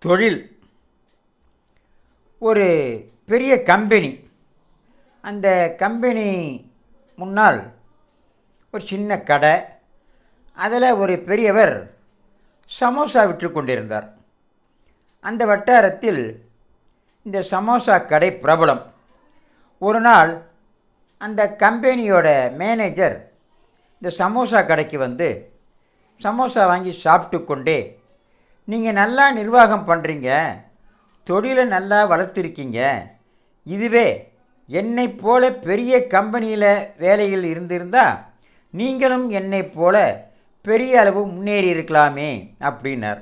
தொழில். ஒரு பெரிய கம்பெனி. அந்த கம்பெனி முன்னால் ஒரு சின்ன கடை. அதில் ஒரு பெரியவர் சமோசா விற்று கொண்டிருந்தார். அந்த வட்டாரத்தில் இந்த சமோசா கடை பிரபலம். ஒரு நாள் அந்த கம்பெனியோட மேனேஜர் இந்த சமோசா கடைக்கு வந்து சமோசா வாங்கி சாப்பிட்டு கொண்டே, நீங்கள் நல்லா நிர்வாகம் பண்ணுறீங்க, தொழிலை நல்லா வளர்த்துருக்கீங்க, இதுவே என்னை போல பெரிய கம்பெனியில் வேலையில் இருந்திருந்தால் நீங்களும் என்னை போல பெரிய அளவு முன்னேறி இருக்கலாமே அப்படின்னார்.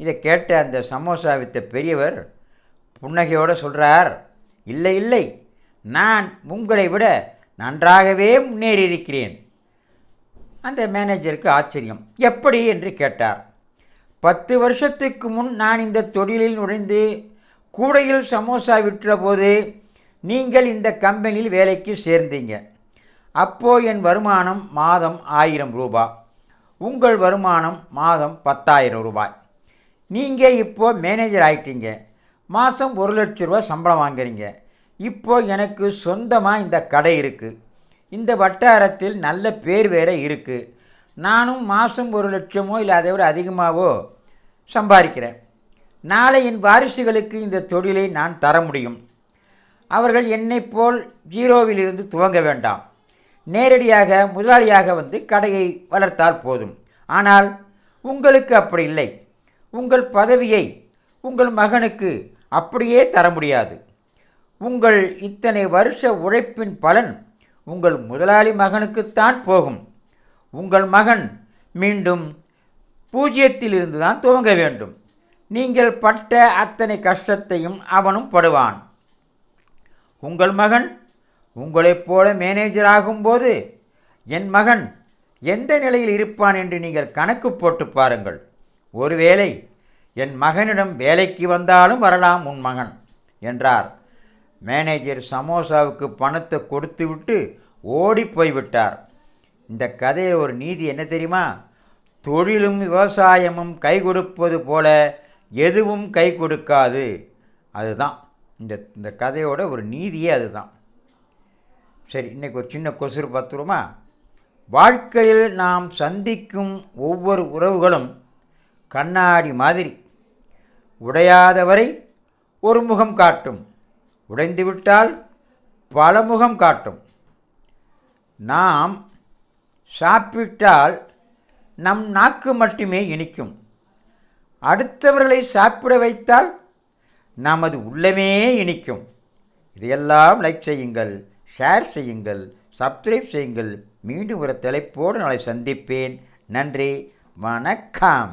இதை கேட்ட அந்த சமோசா விற்ற பெரியவர் புன்னகையோடு சொல்கிறார், இல்லை இல்லை, நான் உங்களை விட நன்றாகவே முன்னேறி இருக்கிறேன். அந்த மேனேஜருக்கு ஆச்சரியம். எப்படி என்று கேட்டார். 10 வருஷத்துக்கு முன் நான் இந்த தொழிலில் நுழைந்து கூடையில் சமோசா விற்றபோது நீங்கள் இந்த கம்பெனியில் வேலைக்கு சேர்ந்தீங்க. அப்போது என் வருமானம் மாதம் 1000 ரூபாய், உங்கள் வருமானம் மாதம் 10,000 ரூபாய். நீங்கள் இப்போது மேனேஜர் ஆகிட்டீங்க, மாதம் 1 லட்ச ரூபா சம்பளம் வாங்குறீங்க. இப்போது எனக்கு சொந்தமாக இந்த கடை இருக்குது, இந்த வட்டாரத்தில் நல்ல பேர் வேற இருக்குது. நானும் மாதம் 1 லட்சமோ இல்லை அதை விட அதிகமாகவோ சம்பாதிக்கிறேன். நாளை என் வாரிசுகளுக்கு இந்த தொழிலை நான் தர முடியும். அவர்கள் என்னை போல் ஜீரோவிலிருந்து துவங்க வேண்டாம், நேரடியாக முதலாளியாக வந்து கடையை வளர்த்தால் போதும். ஆனால் உங்களுக்கு அப்படி இல்லை. உங்கள் பதவியை உங்கள் மகனுக்கு அப்படியே தர முடியாது. உங்கள் இத்தனை வருஷ உழைப்பின் பலன் உங்கள் முதலாளி மகனுக்குத்தான் போகும். உங்கள் மகன் மீண்டும் 0த்திலிருந்து தான் துவங்க வேண்டும். நீங்கள் பட்ட அத்தனை கஷ்டத்தையும் அவனும் படுவான். உங்கள் மகன் உங்களைப் போல மேனேஜர் ஆகும்போது என் மகன் எந்த நிலையில் இருப்பான் என்று நீங்கள் கணக்கு போட்டு பாருங்கள். ஒருவேளை என் மகனிடம் வேலைக்கு வந்தாலும் வரலாம் உன் மகன் என்றார். மேனேஜர் சமோசாவுக்கு பணத்தை கொடுத்துவிட்டு ஓடி போய்விட்டார். இந்த கதையில் ஒரு நீதி என்ன தெரியுமா? தொழிலும் விவசாயமும் கை கொடுப்பது போல எதுவும் கை கொடுக்காது. அதுதான் இந்த கதையோட ஒரு நீதியே அதுதான். சரி, இன்றைக்கி ஒரு சின்ன கொசுறு பார்த்துருமா? வாழ்க்கையில் நாம் சந்திக்கும் ஒவ்வொரு உறவுகளும் கண்ணாடி மாதிரி. உடையாதவரை ஒரு முகம் காட்டும், உடைந்துவிட்டால் பல முகம் காட்டும். நாம் சாப்பிட்டால் நம் நாக்கு மட்டுமே இனிக்கும். அடுத்தவர்களை சாப்பிட வைத்தால் நமது உள்ளமே இனிக்கும். இதையெல்லாம் லைக் செய்யுங்கள், ஷேர் செய்யுங்கள், சப்ஸ்கிரைப் செய்யுங்கள். மீண்டும் ஒரு தலைப்போடு நாளை சந்திப்பேன். நன்றி, வணக்கம்.